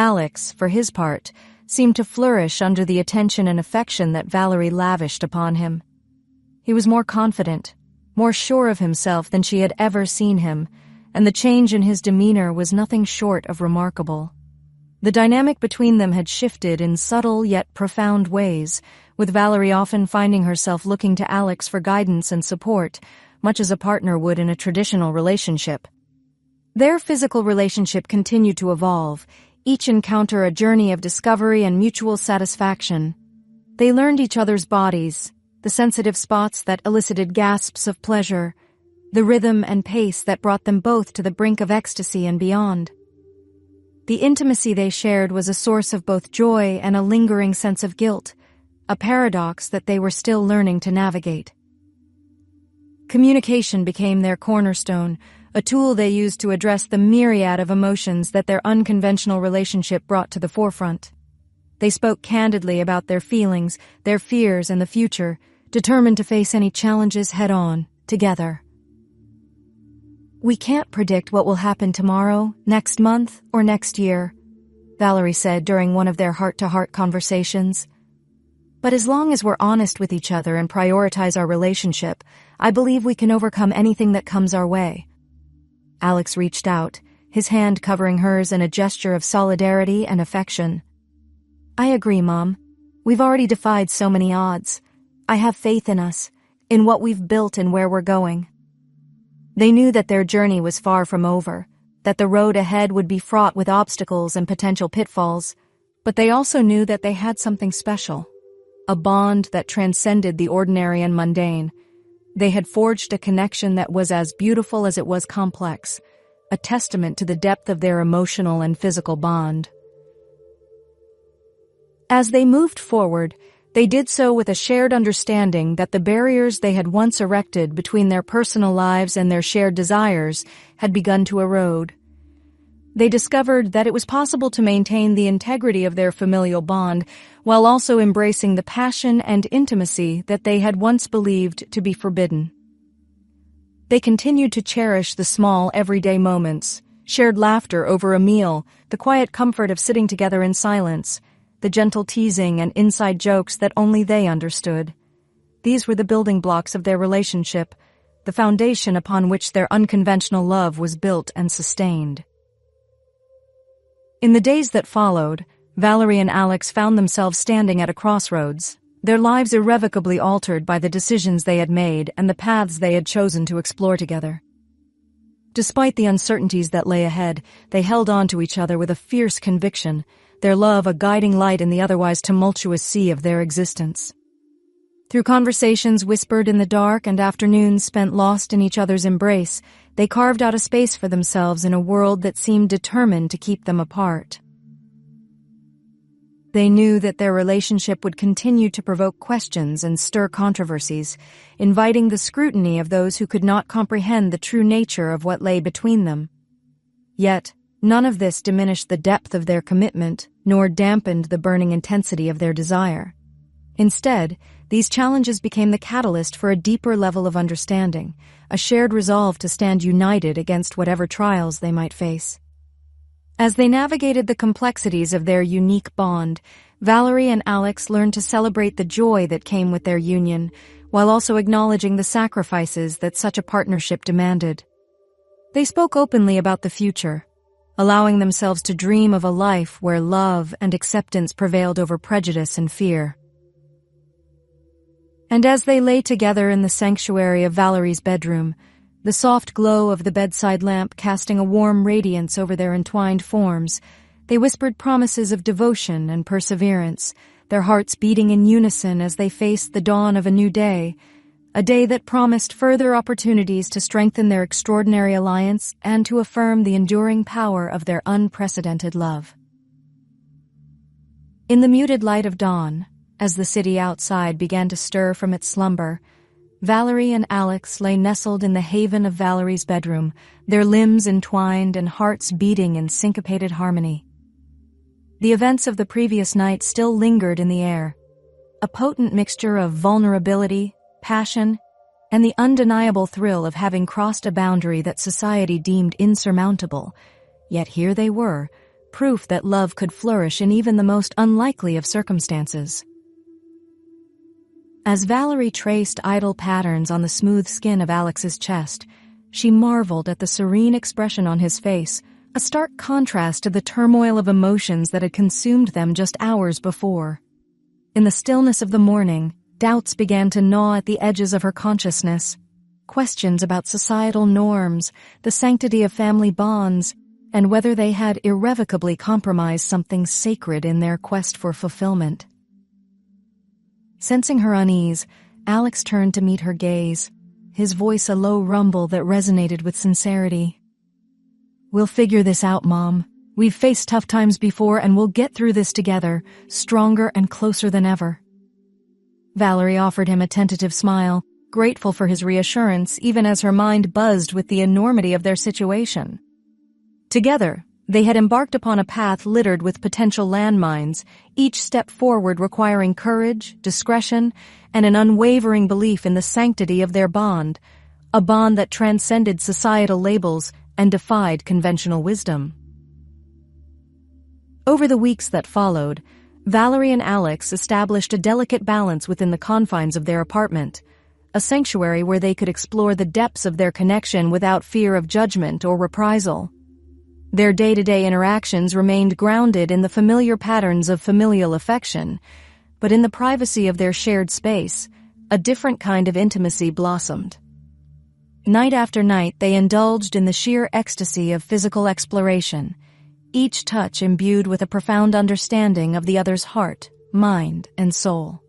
Alex, for his part, seemed to flourish under the attention and affection that Valerie lavished upon him. He was more confident, more sure of himself than she had ever seen him, and the change in his demeanor was nothing short of remarkable. The dynamic between them had shifted in subtle yet profound ways, with Valerie often finding herself looking to Alex for guidance and support, much as a partner would in a traditional relationship. Their physical relationship continued to evolve, each encounter a journey of discovery and mutual satisfaction. They learned each other's bodies, the sensitive spots that elicited gasps of pleasure, the rhythm and pace that brought them both to the brink of ecstasy and beyond. The intimacy they shared was a source of both joy and a lingering sense of guilt, a paradox that they were still learning to navigate. Communication became their cornerstone, a tool they used to address the myriad of emotions that their unconventional relationship brought to the forefront. They spoke candidly about their feelings, their fears, and the future, determined to face any challenges head-on, together. "We can't predict what will happen tomorrow, next month, or next year," Valerie said during one of their heart-to-heart conversations. "But as long as we're honest with each other and prioritize our relationship, I believe we can overcome anything that comes our way." Alex reached out, his hand covering hers in a gesture of solidarity and affection. "I agree, Mom. We've already defied so many odds. I have faith in us, in what we've built and where we're going." They knew that their journey was far from over, that the road ahead would be fraught with obstacles and potential pitfalls, but they also knew that they had something special, a bond that transcended the ordinary and mundane. They had forged a connection that was as beautiful as it was complex, a testament to the depth of their emotional and physical bond. As they moved forward, they did so with a shared understanding that the barriers they had once erected between their personal lives and their shared desires had begun to erode. They discovered that it was possible to maintain the integrity of their familial bond while also embracing the passion and intimacy that they had once believed to be forbidden. They continued to cherish the small, everyday moments, shared laughter over a meal, the quiet comfort of sitting together in silence, the gentle teasing and inside jokes that only they understood. These were the building blocks of their relationship, the foundation upon which their unconventional love was built and sustained. In the days that followed, Valerie and Alex found themselves standing at a crossroads, their lives irrevocably altered by the decisions they had made and the paths they had chosen to explore together. Despite the uncertainties that lay ahead, they held on to each other with a fierce conviction, their love a guiding light in the otherwise tumultuous sea of their existence. Through conversations whispered in the dark and afternoons spent lost in each other's embrace, they carved out a space for themselves in a world that seemed determined to keep them apart. They knew that their relationship would continue to provoke questions and stir controversies, inviting the scrutiny of those who could not comprehend the true nature of what lay between them. Yet, none of this diminished the depth of their commitment, nor dampened the burning intensity of their desire. Instead, these challenges became the catalyst for a deeper level of understanding, a shared resolve to stand united against whatever trials they might face. As they navigated the complexities of their unique bond, Valerie and Alex learned to celebrate the joy that came with their union, while also acknowledging the sacrifices that such a partnership demanded. They spoke openly about the future, allowing themselves to dream of a life where love and acceptance prevailed over prejudice and fear. And as they lay together in the sanctuary of Valerie's bedroom, the soft glow of the bedside lamp casting a warm radiance over their entwined forms, they whispered promises of devotion and perseverance, their hearts beating in unison as they faced the dawn of a new day, a day that promised further opportunities to strengthen their extraordinary alliance and to affirm the enduring power of their unprecedented love. In the muted light of dawn, as the city outside began to stir from its slumber, Valerie and Alex lay nestled in the haven of Valerie's bedroom, their limbs entwined and hearts beating in syncopated harmony. The events of the previous night still lingered in the air, a potent mixture of vulnerability, passion, and the undeniable thrill of having crossed a boundary that society deemed insurmountable. Yet here they were, proof that love could flourish in even the most unlikely of circumstances. As Valerie traced idle patterns on the smooth skin of Alex's chest, she marveled at the serene expression on his face, a stark contrast to the turmoil of emotions that had consumed them just hours before. In the stillness of the morning, doubts began to gnaw at the edges of her consciousness. Questions about societal norms, the sanctity of family bonds, and whether they had irrevocably compromised something sacred in their quest for fulfillment. Sensing her unease, Alex turned to meet her gaze, his voice a low rumble that resonated with sincerity. "We'll figure this out, Mom. We've faced tough times before and we'll get through this together, stronger and closer than ever." Valerie offered him a tentative smile, grateful for his reassurance even as her mind buzzed with the enormity of their situation. Together, they had embarked upon a path littered with potential landmines, each step forward requiring courage, discretion, and an unwavering belief in the sanctity of their bond, a bond that transcended societal labels and defied conventional wisdom. Over the weeks that followed, Valerie and Alex established a delicate balance within the confines of their apartment, a sanctuary where they could explore the depths of their connection without fear of judgment or reprisal. Their day-to-day interactions remained grounded in the familiar patterns of familial affection, but in the privacy of their shared space, a different kind of intimacy blossomed. Night after night, they indulged in the sheer ecstasy of physical exploration, each touch imbued with a profound understanding of the other's heart, mind, and soul.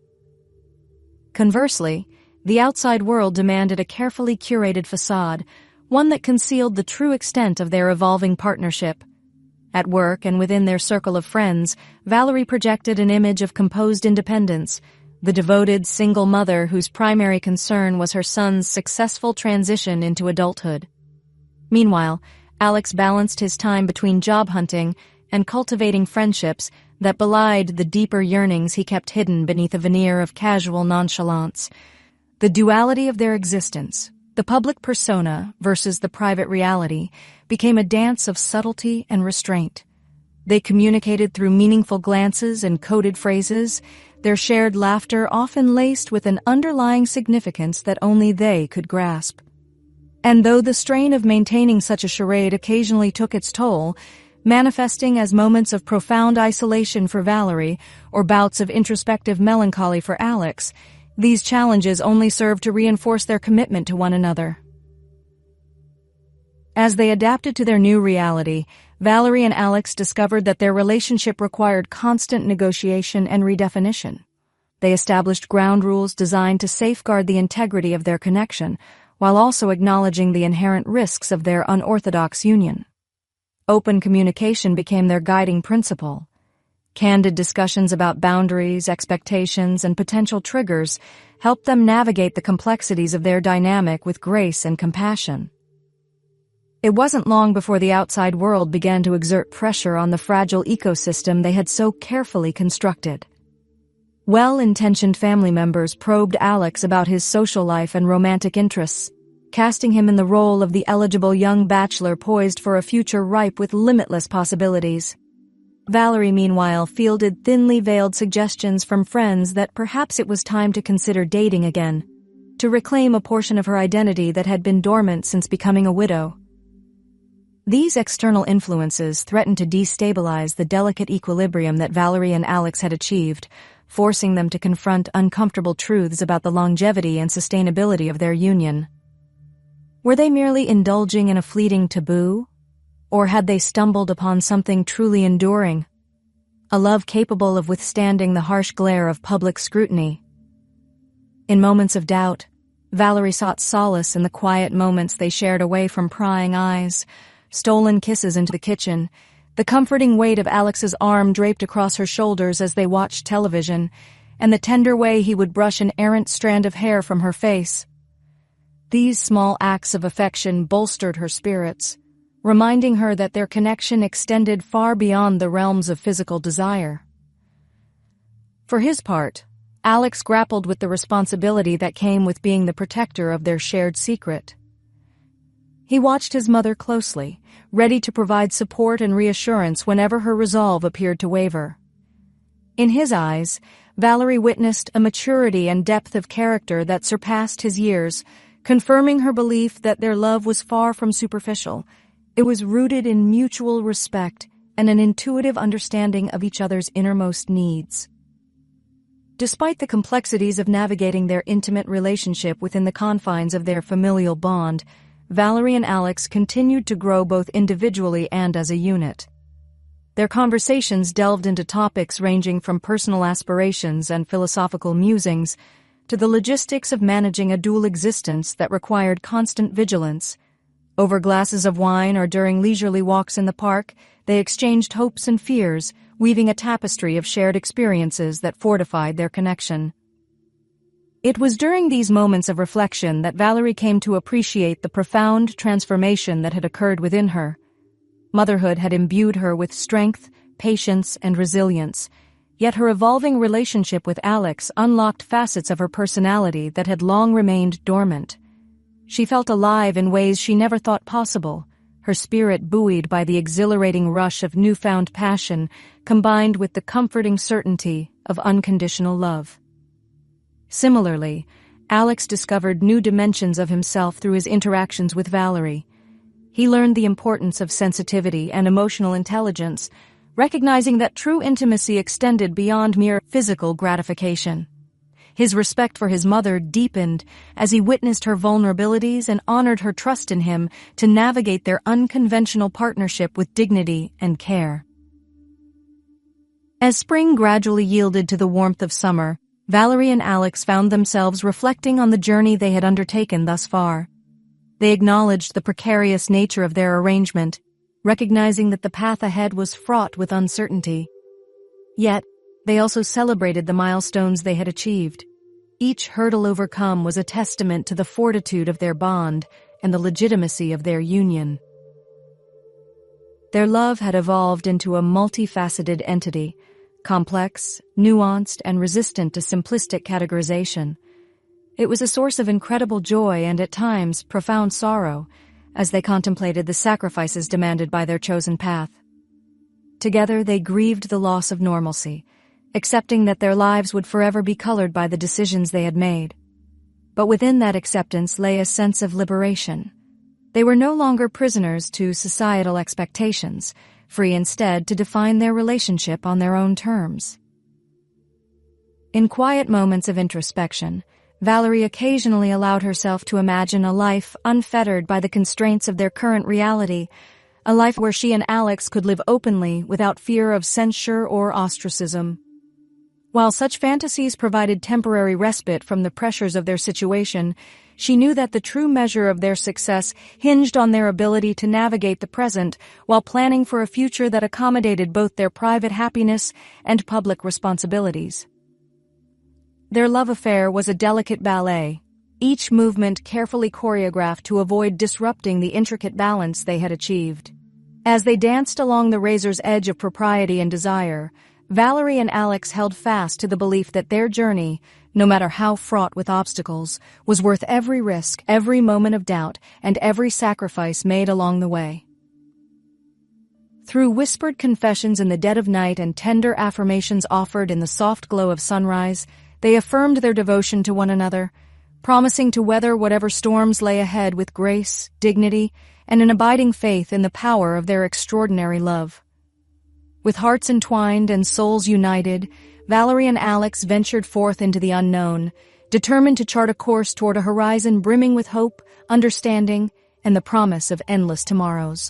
Conversely, the outside world demanded a carefully curated facade, one that concealed the true extent of their evolving partnership. At work and within their circle of friends, Valerie projected an image of composed independence, the devoted single mother whose primary concern was her son's successful transition into adulthood. Meanwhile, Alex balanced his time between job hunting and cultivating friendships that belied the deeper yearnings he kept hidden beneath a veneer of casual nonchalance. The duality of their existence, the public persona versus the private reality, became a dance of subtlety and restraint. They communicated through meaningful glances and coded phrases, their shared laughter often laced with an underlying significance that only they could grasp. And though the strain of maintaining such a charade occasionally took its toll, manifesting as moments of profound isolation for Valerie or bouts of introspective melancholy for Alex, these challenges only served to reinforce their commitment to one another. As they adapted to their new reality, Valerie and Alex discovered that their relationship required constant negotiation and redefinition. They established ground rules designed to safeguard the integrity of their connection, while also acknowledging the inherent risks of their unorthodox union. Open communication became their guiding principle. Candid discussions about boundaries, expectations, and potential triggers helped them navigate the complexities of their dynamic with grace and compassion. It wasn't long before the outside world began to exert pressure on the fragile ecosystem they had so carefully constructed. Well-intentioned family members probed Alex about his social life and romantic interests, casting him in the role of the eligible young bachelor poised for a future ripe with limitless possibilities. Valerie, meanwhile, fielded thinly veiled suggestions from friends that perhaps it was time to consider dating again, to reclaim a portion of her identity that had been dormant since becoming a widow. These external influences threatened to destabilize the delicate equilibrium that Valerie and Alex had achieved, forcing them to confront uncomfortable truths about the longevity and sustainability of their union. Were they merely indulging in a fleeting taboo? Or had they stumbled upon something truly enduring? A love capable of withstanding the harsh glare of public scrutiny. In moments of doubt, Valerie sought solace in the quiet moments they shared away from prying eyes, stolen kisses into the kitchen, the comforting weight of Alex's arm draped across her shoulders as they watched television, and the tender way he would brush an errant strand of hair from her face. These small acts of affection bolstered her spirits, reminding her that their connection extended far beyond the realms of physical desire. For his part, Alex grappled with the responsibility that came with being the protector of their shared secret. He watched his mother closely, ready to provide support and reassurance whenever her resolve appeared to waver. In his eyes, Valerie witnessed a maturity and depth of character that surpassed his years, confirming her belief that their love was far from superficial. It was rooted in mutual respect and an intuitive understanding of each other's innermost needs. Despite the complexities of navigating their intimate relationship within the confines of their familial bond, Valerie and Alex continued to grow both individually and as a unit. Their conversations delved into topics ranging from personal aspirations and philosophical musings to the logistics of managing a dual existence that required constant vigilance. Over glasses of wine or during leisurely walks in the park, they exchanged hopes and fears, weaving a tapestry of shared experiences that fortified their connection. It was during these moments of reflection that Valerie came to appreciate the profound transformation that had occurred within her. Motherhood had imbued her with strength, patience, and resilience, yet her evolving relationship with Alex unlocked facets of her personality that had long remained dormant. She felt alive in ways she never thought possible, her spirit buoyed by the exhilarating rush of newfound passion combined with the comforting certainty of unconditional love. Similarly, Alex discovered new dimensions of himself through his interactions with Valerie. He learned the importance of sensitivity and emotional intelligence, recognizing that true intimacy extended beyond mere physical gratification. His respect for his mother deepened as he witnessed her vulnerabilities and honored her trust in him to navigate their unconventional partnership with dignity and care. As spring gradually yielded to the warmth of summer, Valerie and Alex found themselves reflecting on the journey they had undertaken thus far. They acknowledged the precarious nature of their arrangement, recognizing that the path ahead was fraught with uncertainty. Yet, they also celebrated the milestones they had achieved. Each hurdle overcome was a testament to the fortitude of their bond and the legitimacy of their union. Their love had evolved into a multifaceted entity, complex, nuanced, and resistant to simplistic categorization. It was a source of incredible joy and, at times, profound sorrow, as they contemplated the sacrifices demanded by their chosen path. Together, they grieved the loss of normalcy, accepting that their lives would forever be colored by the decisions they had made. But within that acceptance lay a sense of liberation. They were no longer prisoners to societal expectations, free instead to define their relationship on their own terms. In quiet moments of introspection, Valerie occasionally allowed herself to imagine a life unfettered by the constraints of their current reality, a life where she and Alex could live openly without fear of censure or ostracism. While such fantasies provided temporary respite from the pressures of their situation, she knew that the true measure of their success hinged on their ability to navigate the present while planning for a future that accommodated both their private happiness and public responsibilities. Their love affair was a delicate ballet, each movement carefully choreographed to avoid disrupting the intricate balance they had achieved. As they danced along the razor's edge of propriety and desire, Valerie and Alex held fast to the belief that their journey, no matter how fraught with obstacles, was worth every risk, every moment of doubt, and every sacrifice made along the way. Through whispered confessions in the dead of night and tender affirmations offered in the soft glow of sunrise, they affirmed their devotion to one another, promising to weather whatever storms lay ahead with grace, dignity, and an abiding faith in the power of their extraordinary love. With hearts entwined and souls united, Valerie and Alex ventured forth into the unknown, determined to chart a course toward a horizon brimming with hope, understanding, and the promise of endless tomorrows.